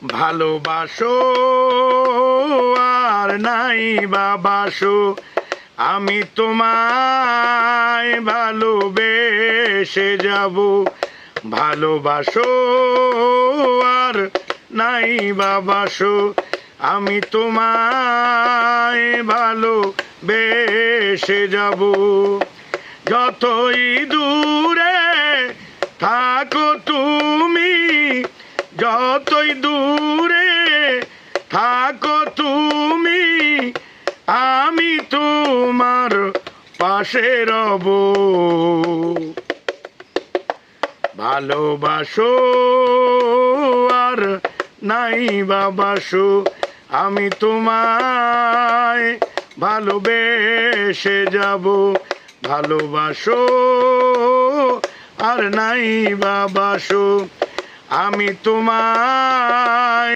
ভালোবাসো আর নাই বাবাসো, আমি তোমায় ভালোবেসে যাব। ভালোবাসো আর নাই বাবাসো, আমি তোমায় ভালোবেসে যাব। যতই দূরে থাকো তুমি, যতই দূরে থাকো তুমি, আমি তোমার পাশে রব। ভালোবাসো আর নাই বাবাসো, আমি তোমায় ভালোবেসে যাব। ভালোবাসো আর নাই বাবাসো, আমি তোমায়